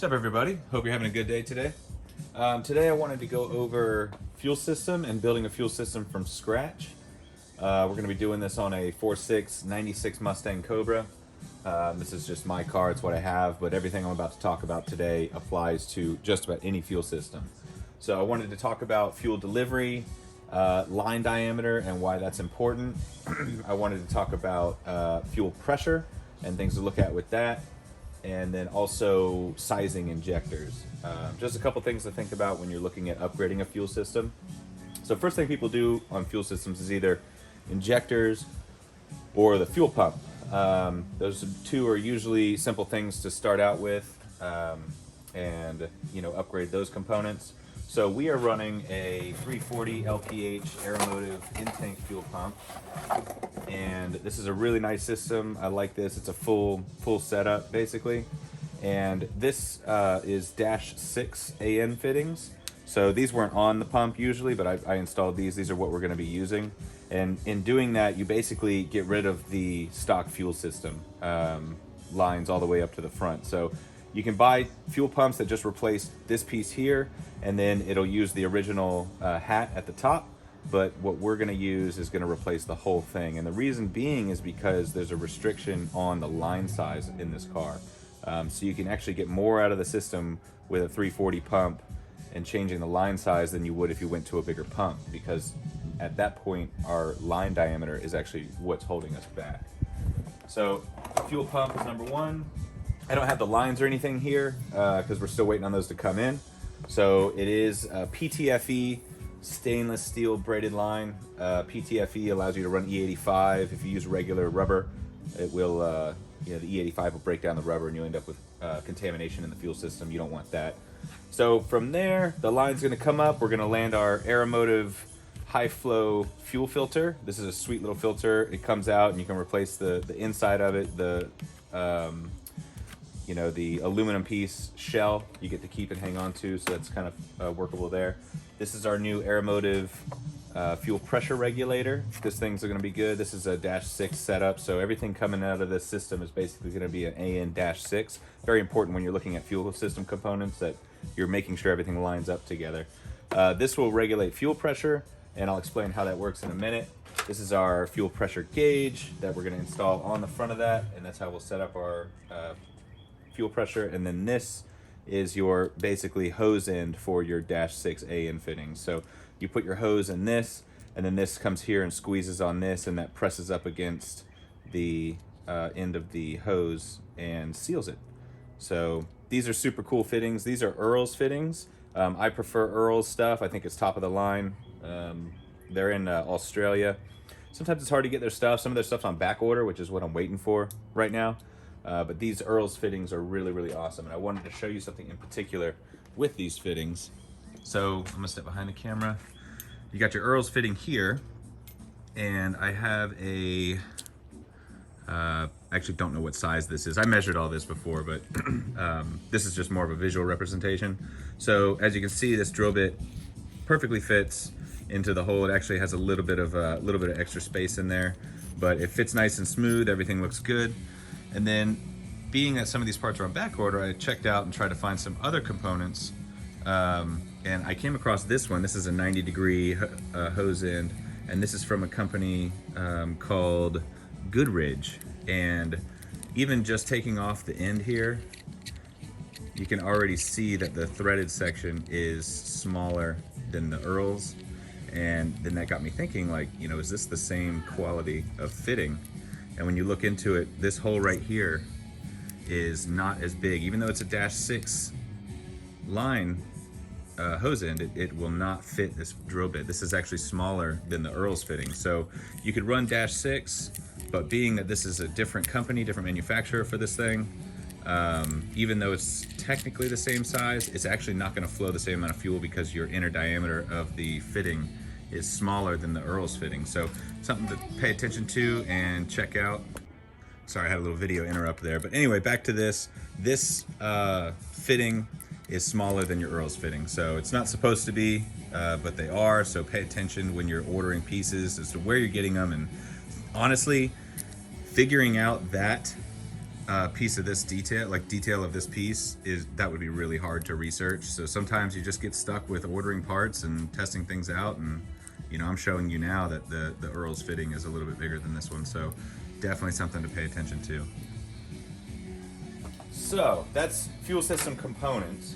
What's up, everybody? Hope you're having a good day today. Today I wanted to go over fuel system and building a fuel system from scratch. We're going to be doing this on a 4.6 96 Mustang Cobra. This is just my car, it's what I have, but everything I'm about to talk about today applies to just about any fuel system. So I wanted to talk about fuel delivery, line diameter, and why that's important. I wanted to talk about fuel pressure and things to look at with that, and then also sizing injectors. Just a couple things to think about when you're looking at upgrading a fuel system. So first thing people do on fuel systems is either injectors or the fuel pump. Those two are usually simple things to start out with, and upgrade those components. So we are running a 340 LPH Aeromotive in-tank fuel pump, and this is a really nice system. I like this. It's a full setup basically, and this is -6 AN fittings. So these weren't on the pump usually, but I installed these. These are what we're going to be using, and in doing that, you basically get rid of the stock fuel system lines all the way up to the front. So you can buy fuel pumps that just replace this piece here, and then it'll use the original hat at the top. But what we're going to use is going to replace the whole thing. And the reason being is because there's a restriction on the line size in this car. So you can actually get more out of the system with a 340 pump and changing the line size than you would if you went to a bigger pump, because at that point our line diameter is actually what's holding us back. So fuel pump is number one. I don't have the lines or anything here because we're still waiting on those to come in. So it is PTFE stainless steel braided line. PTFE allows you to run E85. If you use regular rubber, it will, the E85 will break down the rubber and you'll end up with contamination in the fuel system. You don't want that. So from there, the line's gonna come up. We're gonna land our Aeromotive high flow fuel filter. This is a sweet little filter. It comes out and you can replace the inside of it, the aluminum piece shell you get to keep and hang on to, so that's kind of workable there. This is our new Aeromotive fuel pressure regulator. This thing's gonna be good. This is a -6 setup, so everything coming out of this system is basically gonna be an AN-6. Very important when you're looking at fuel system components that you're making sure everything lines up together. This will regulate fuel pressure, and I'll explain how that works in a minute. This is our fuel pressure gauge that we're gonna install on the front of that, and that's how we'll set up our fuel pressure. And then this is your basically hose end for your -6 AN fittings. So you put your hose in this, and then this comes here and squeezes on this, and that presses up against the end of the hose and seals it. So these are super cool fittings. These are Earls fittings. I prefer Earls stuff. I think it's top of the line. They're in Australia. Sometimes it's hard to get their stuff. Some of their stuff's on back order, which is what I'm waiting for right now. But these Earls fittings are really, really awesome. And I wanted to show you something in particular with these fittings. So I'm gonna step behind the camera. You got your Earls fitting here, and I have a, actually don't know what size this is. I measured all this before, but this is just more of a visual representation. So as you can see, this drill bit perfectly fits into the hole. It actually has a little bit of extra space in there, but it fits nice and smooth. Everything looks good. And then, being that some of these parts are on back order, I checked out and tried to find some other components, and I came across this one. This is a 90-degree hose end, and this is from a company called Goodridge. And even just taking off the end here, you can already see that the threaded section is smaller than the Earls. And then that got me thinking, like, is this the same quality of fitting? And when you look into it, this hole right here is not as big. Even though it's a -6 line hose end, it will not fit this drill bit. This is actually smaller than the Earls fitting. So you could run -6, but being that this is a different company, different manufacturer for this thing, even though it's technically the same size, it's actually not gonna flow the same amount of fuel because your inner diameter of the fitting is smaller than the Earls fitting. So something to pay attention to and check out. Sorry, I had a little video interrupt there. But anyway, back to this. This fitting is smaller than your Earls fitting. So it's not supposed to be, but they are. So pay attention when you're ordering pieces as to where you're getting them. And honestly, figuring out that piece of this detail of this piece that would be really hard to research. So sometimes you just get stuck with ordering parts and testing things out. And I'm showing you now that the Earls fitting is a little bit bigger than this one. So definitely something to pay attention to. So that's fuel system components.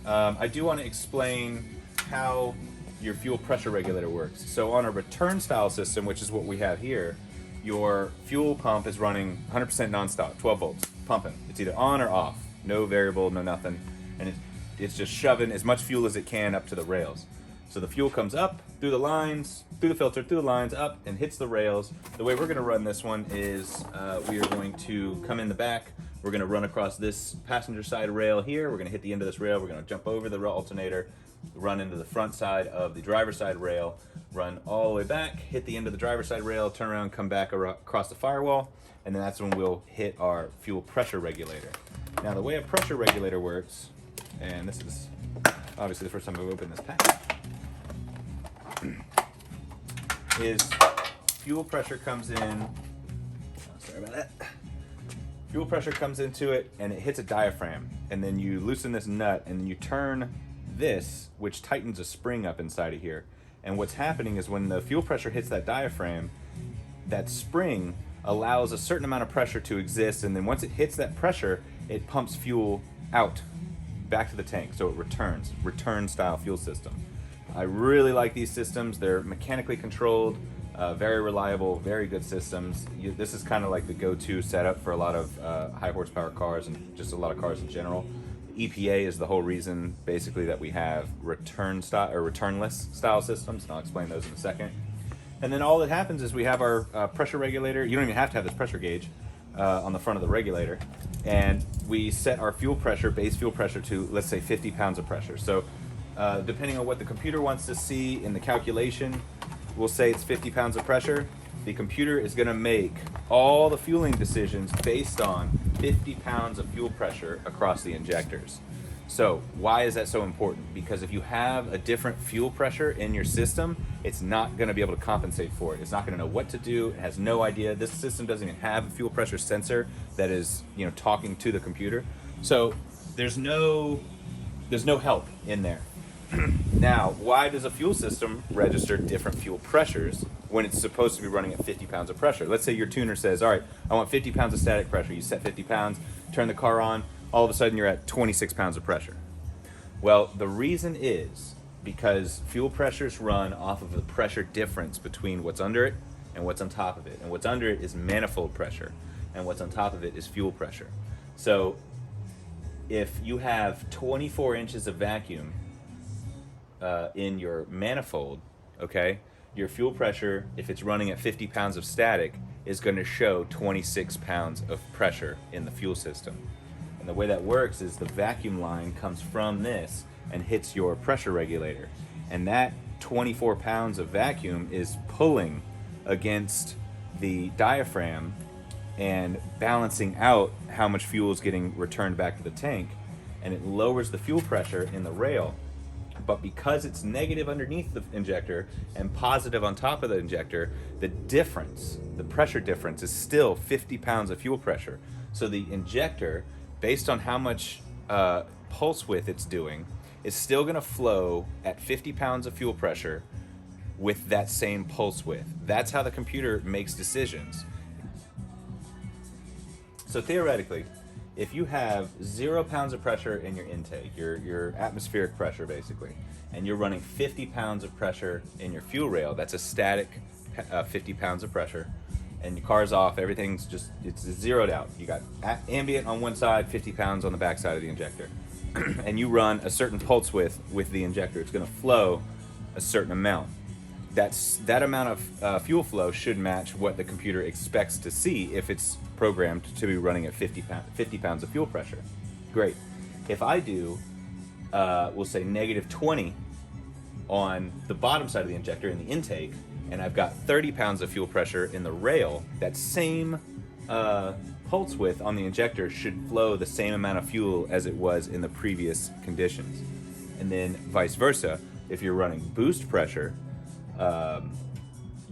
I do want to explain how your fuel pressure regulator works. So on a return style system, which is what we have here, your fuel pump is running 100% nonstop, 12 volts, pumping. It's either on or off, no variable, no nothing. And it's just shoving as much fuel as it can up to the rails. So the fuel comes up through the lines, through the filter, through the lines, up, and hits the rails. The way we're gonna run this one is we are going to come in the back. We're gonna run across this passenger side rail here. We're gonna hit the end of this rail. We're gonna jump over the alternator, run into the front side of the driver's side rail, run all the way back, hit the end of the driver's side rail, turn around, come back across the firewall, and then that's when we'll hit our fuel pressure regulator. Now the way a pressure regulator works, and this is obviously the first time I've opened this pack, is fuel pressure comes in, sorry about that, fuel pressure comes into it and it hits a diaphragm, and then you loosen this nut and then you turn this, which tightens a spring up inside of here. And what's happening is when the fuel pressure hits that diaphragm, that spring allows a certain amount of pressure to exist, and then once it hits that pressure, it pumps fuel out back to the tank, so it return style fuel system. I really like these systems. They're mechanically controlled, very reliable, very good systems. This is kind of like the go-to setup for a lot of high horsepower cars and just a lot of cars in general. EPA is the whole reason basically that we have returnless style systems, and I'll explain those in a second. And then all that happens is we have our pressure regulator. You don't even have to have this pressure gauge on the front of the regulator, and we set our fuel pressure, base fuel pressure, to, let's say, 50 pounds of pressure. So depending on what the computer wants to see in the calculation, we'll say it's 50 pounds of pressure. The computer is going to make all the fueling decisions based on 50 pounds of fuel pressure across the injectors. So why is that so important? Because if you have a different fuel pressure in your system, it's not going to be able to compensate for it. It's not going to know what to do. It has no idea. This system doesn't even have a fuel pressure sensor that is, talking to the computer. So there's no help in there. Now, why does a fuel system register different fuel pressures when it's supposed to be running at 50 pounds of pressure? Let's say your tuner says, all right, I want 50 pounds of static pressure. You set 50 pounds, turn the car on, all of a sudden you're at 26 pounds of pressure. Well, the reason is because fuel pressures run off of the pressure difference between what's under it and what's on top of it. And what's under it is manifold pressure, and what's on top of it is fuel pressure. So if you have 24 inches of vacuum in your manifold, okay, your fuel pressure, if it's running at 50 pounds of static, is going to show 26 pounds of pressure in the fuel system. And the way that works is the vacuum line comes from this and hits your pressure regulator, and that 24 pounds of vacuum is pulling against the diaphragm and balancing out how much fuel is getting returned back to the tank, and it lowers the fuel pressure in the rail. But because it's negative underneath the injector and positive on top of the injector, the difference, the pressure difference, is still 50 pounds of fuel pressure. So the injector, based on how much pulse width it's doing, is still going to flow at 50 pounds of fuel pressure with that same pulse width. That's how the computer makes decisions. So theoretically, if you have 0 pounds of pressure in your intake, your atmospheric pressure basically, and you're running 50 pounds of pressure in your fuel rail, that's a static 50 pounds of pressure, and your car's off, everything's just, it's zeroed out. You got ambient on one side, 50 pounds on the back side of the injector. And you run a certain pulse width with the injector, it's gonna flow a certain amount. That amount of fuel flow should match what the computer expects to see if it's programmed to be running at 50 pounds of fuel pressure. Great. If I do, we'll say -20 on the bottom side of the injector in the intake, and I've got 30 pounds of fuel pressure in the rail, that same pulse width on the injector should flow the same amount of fuel as it was in the previous conditions. And then vice versa, if you're running boost pressure,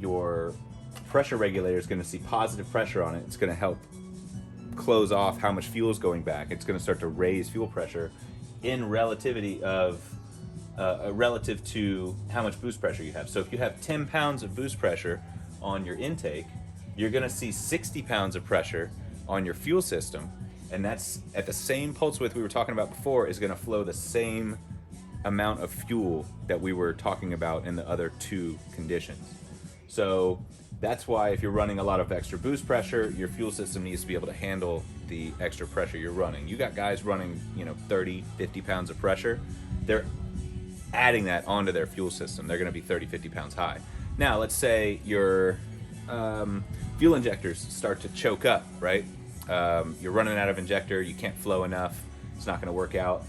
your pressure regulator is going to see positive pressure on it. It's going to help close off how much fuel is going back. It's going to start to raise fuel pressure in relativity of relative to how much boost pressure you have. So if you have 10 pounds of boost pressure on your intake, you're going to see 60 pounds of pressure on your fuel system, and that's at the same pulse width we were talking about before, is going to flow the same amount of fuel that we were talking about in the other two conditions. So that's why if you're running a lot of extra boost pressure, your fuel system needs to be able to handle the extra pressure you're running. You got guys running, 30, 50 pounds of pressure. They're adding that onto their fuel system. They're going to be 30, 50 pounds high. Now, let's say your fuel injectors start to choke up, right? You're running out of injector, you can't flow enough, it's not going to work out.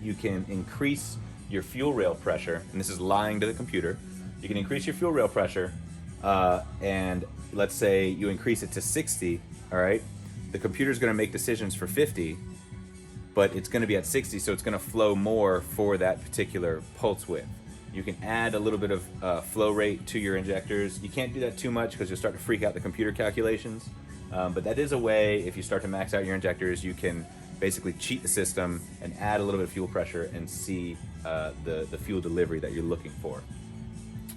You can increase your fuel rail pressure, and this is lying to the computer. You can increase your fuel rail pressure, and let's say you increase it to 60, all right? The computer's going to make decisions for 50, but it's going to be at 60, so it's going to flow more for that particular pulse width. You can add a little bit of flow rate to your injectors. You can't do that too much because you'll start to freak out the computer calculations. But that is a way, if you start to max out your injectors, you can basically cheat the system and add a little bit of fuel pressure and see the fuel delivery that you're looking for.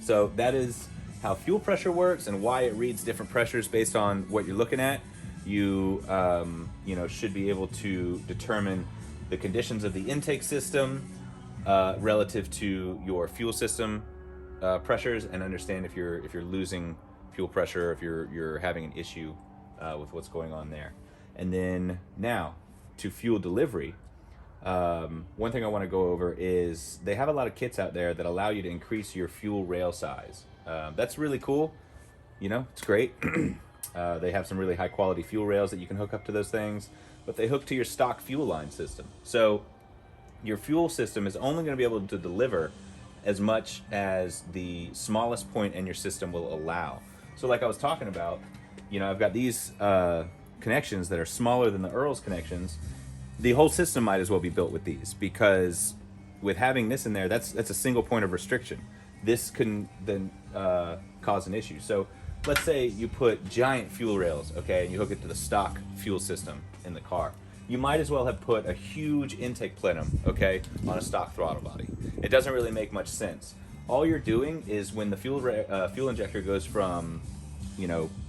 So that is how fuel pressure works and why it reads different pressures based on what you're looking at. You should be able to determine the conditions of the intake system relative to your fuel system pressures, and understand if you're losing fuel pressure, if you're having an issue with what's going on there. And then now to fuel delivery. One thing I want to go over is they have a lot of kits out there that allow you to increase your fuel rail size. That's really cool. It's great. They have some really high quality fuel rails that you can hook up to those things, but they hook to your stock fuel line system. So your fuel system is only going to be able to deliver as much as the smallest point in your system will allow. So like I was talking about, I've got these connections that are smaller than the Earls connections. The whole system might as well be built with these, because with having this in there, that's a single point of restriction. This can then cause an issue. So let's say you put giant fuel rails, okay, and you hook it to the stock fuel system in the car. You might as well have put a huge intake plenum, okay, on a stock throttle body. It doesn't really make much sense. All you're doing is when the fuel injector goes from,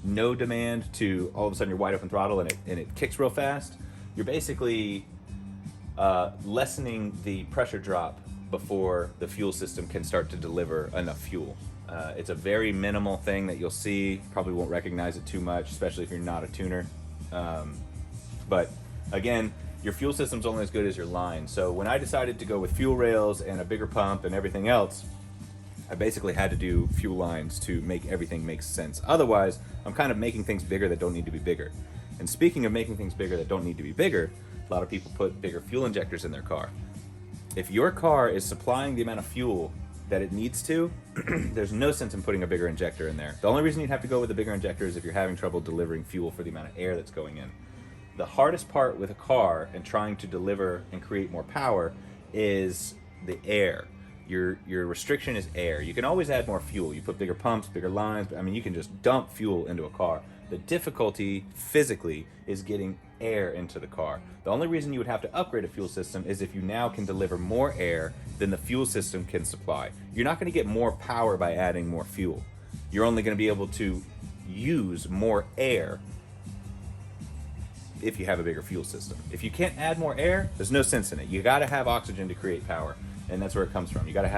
no demand to all of a sudden you're wide open throttle and it kicks real fast, you're basically lessening the pressure drop before the fuel system can start to deliver enough fuel. It's a very minimal thing that you'll see. Probably won't recognize it too much, especially if you're not a tuner. But again, your fuel system's only as good as your line. So when I decided to go with fuel rails and a bigger pump and everything else, I basically had to do fuel lines to make everything make sense. Otherwise, I'm kind of making things bigger that don't need to be bigger. And speaking of making things bigger that don't need to be bigger, a lot of people put bigger fuel injectors in their car. If your car is supplying the amount of fuel that it needs to, there's no sense in putting a bigger injector in there. The only reason you'd have to go with a bigger injector is if you're having trouble delivering fuel for the amount of air that's going in. The hardest part with a car and trying to deliver and create more power is the air. Your restriction is air. You can always add more fuel. You put bigger pumps, bigger lines. You can just dump fuel into a car. The difficulty physically is getting air into the car. The only reason you would have to upgrade a fuel system is if you now can deliver more air than the fuel system can supply. You're not going to get more power by adding more fuel. You're only going to be able to use more air if you have a bigger fuel system. If you can't add more air, there's no sense in it. You got to have oxygen to create power, and that's where it comes from. You got to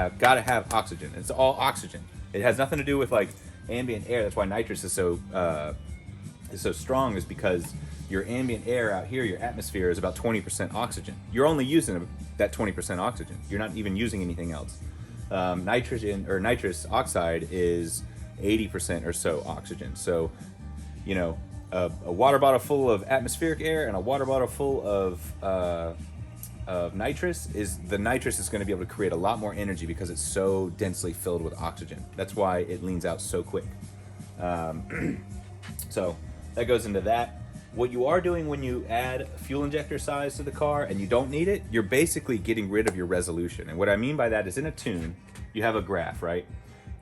have oxygen. It's all oxygen. It has nothing to do with like ambient air. That's why nitrous is so strong, is because your ambient air out here, your atmosphere, is about 20% oxygen. You're only using that 20% oxygen. You're not even using anything else. Nitrogen or nitrous oxide is 80% or so oxygen. So, a water bottle full of atmospheric air and a water bottle full of nitrous is going to be able to create a lot more energy because it's so densely filled with oxygen. That's why it leans out so quick. So that goes into that. What you are doing when you add fuel injector size to the car and you don't need it, you're basically getting rid of your resolution. And what I mean by that is, in a tune, you have a graph, right?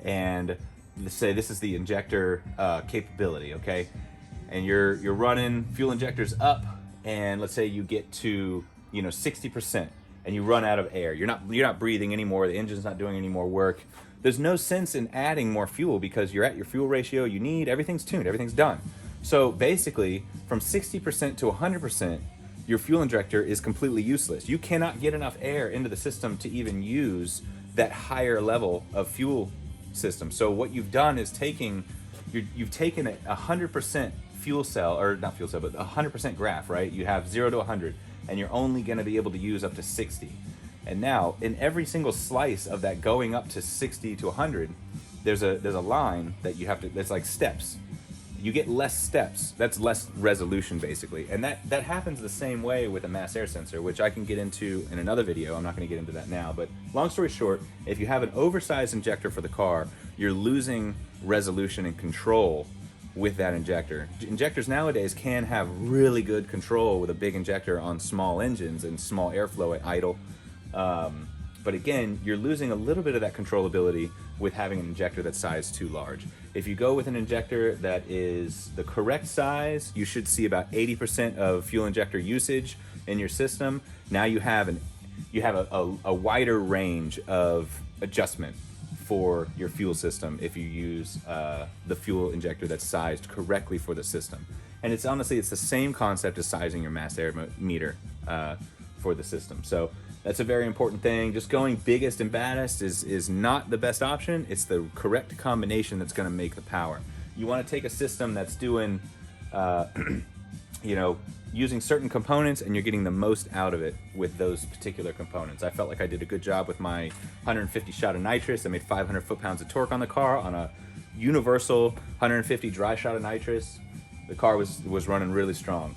And let's say this is the injector capability, okay? and you're running fuel injectors up, and let's say you get to 60%, and you run out of air. You're not breathing anymore. The engine's not doing any more work. There's no sense in adding more fuel because you're at your fuel ratio you need. Everything's tuned. Everything's done. So basically, from 60% to 100%, your fuel injector is completely useless. You cannot get enough air into the system to even use that higher level of fuel system. So what you've done is you've taken a 100% fuel cell, or not fuel cell, but 100% graph, right? You have 0 to 100, and you're only going to be able to use up to 60. And now, in every single slice of that going up to 60 to 100, there's a line that you have to. There's like steps. You get less steps. That's less resolution, basically. And that happens the same way with a mass air sensor, which I can get into in another video. I'm not going to get into that now. But long story short, if you have an oversized injector for the car, you're losing resolution and control with that injector. Injectors nowadays can have really good control with a big injector on small engines and small airflow at idle. But again, you're losing a little bit of that controllability with having an injector that's sized too large. If you go with an injector that is the correct size, you should see about 80% of fuel injector usage in your system. Now you have a wider range of adjustment for your fuel system if you use the fuel injector that's sized correctly for the system. And it's the same concept as sizing your mass air meter for the system. So that's a very important thing. Just going biggest and baddest is not the best option. It's the correct combination that's going to make the power. You want to take a system that's doing, using certain components, and you're getting the most out of it with those particular components. I felt like I did a good job with my 150 shot of nitrous. I made 500 foot-pounds of torque on the car on a universal 150 dry shot of nitrous. The car was running really strong.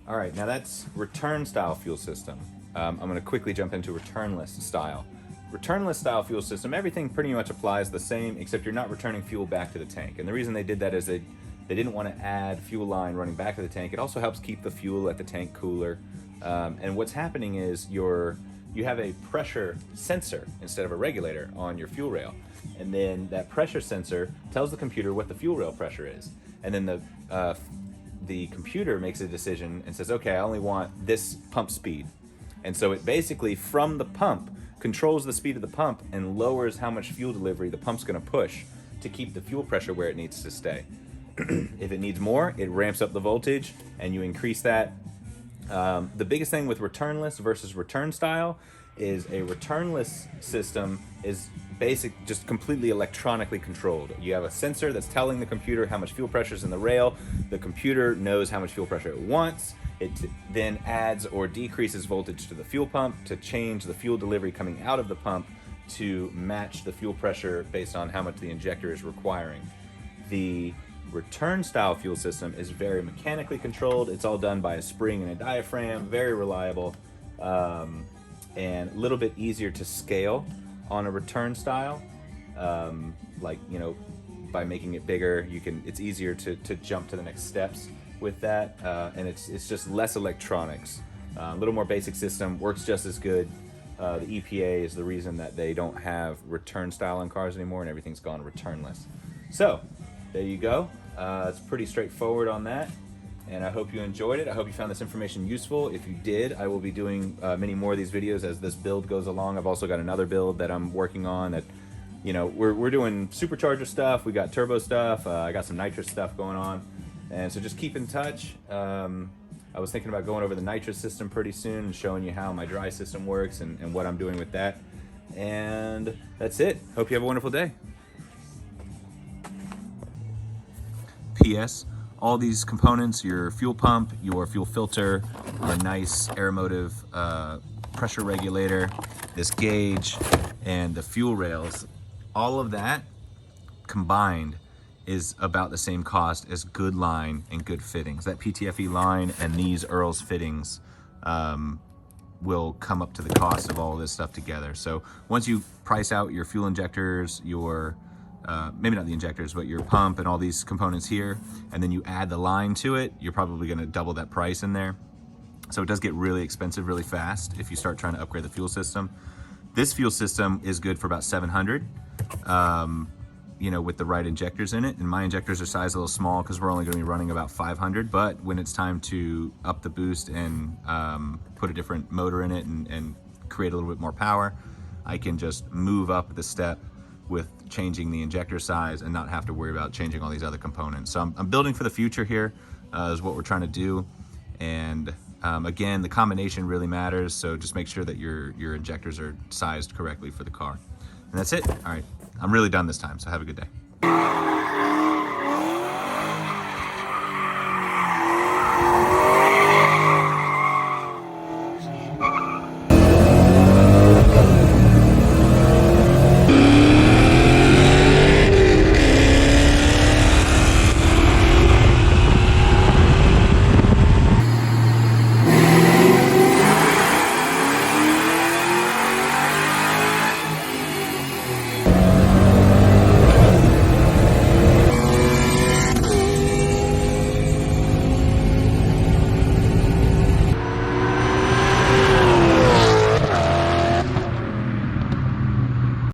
All right, now that's return style fuel system. I'm going to quickly jump into returnless style. Returnless style fuel system, everything pretty much applies the same, except you're not returning fuel back to the tank. And the reason they did that is they didn't want to add fuel line running back to the tank. It also helps keep the fuel at the tank cooler. And what's happening is you have a pressure sensor instead of a regulator on your fuel rail. And then that pressure sensor tells the computer what the fuel rail pressure is. And then the computer makes a decision and says, okay, I only want this pump speed. And so it basically, from the pump, controls the speed of the pump and lowers how much fuel delivery the pump's going to push to keep the fuel pressure where it needs to stay. If it needs more, it ramps up the voltage and you increase that. The biggest thing with returnless versus return style is a returnless system is just completely electronically controlled. You have a sensor that's telling the computer how much fuel pressure is in the rail. The computer knows how much fuel pressure it wants. It then adds or decreases voltage to the fuel pump to change the fuel delivery coming out of the pump to match the fuel pressure based on how much the injector is requiring. The return style fuel system is very mechanically controlled. It's all done by a spring and a diaphragm, very reliable, and a little bit easier to scale on a return style. By making it bigger, it's easier to jump to the next steps with that, and it's just less electronics. A little more basic system, works just as good. The EPA is the reason that they don't have return style on cars anymore, and everything's gone returnless. So there you go. It's pretty straightforward on that, and I hope you enjoyed it. I hope you found this information useful. If you did, I will be doing many more of these videos as this build goes along. I've also got another build that I'm working on that, we're doing supercharger stuff, we got turbo stuff, I got some nitrous stuff going on, and so just keep in touch. I was thinking about going over the nitrous system pretty soon and showing you how my dry system works and what I'm doing with that. And that's it. Hope you have a wonderful day. P.S. All these components, your fuel pump, your fuel filter, your nice Aeromotive pressure regulator, this gauge, and the fuel rails, all of that combined is about the same cost as good line and good fittings. That PTFE line and these Earls fittings will come up to the cost of all of this stuff together. So once you price out your fuel injectors, your maybe not the injectors, but your pump and all these components here, and then you add the line to it, you're probably going to double that price in there. So it does get really expensive really fast if you start trying to upgrade the fuel system. This fuel system is good for about $700. you know, with the right injectors in it. And my injectors are sized a little small because we're only going to be running about 500, but when it's time to up the boost and put a different motor in it and create a little bit more power, I can just move up the step with changing the injector size and not have to worry about changing all these other components. So I'm building for the future here, is what we're trying to do. And again, the combination really matters, so just make sure that your injectors are sized correctly for the car. And that's it. All right, I'm really done this time, so have a good day.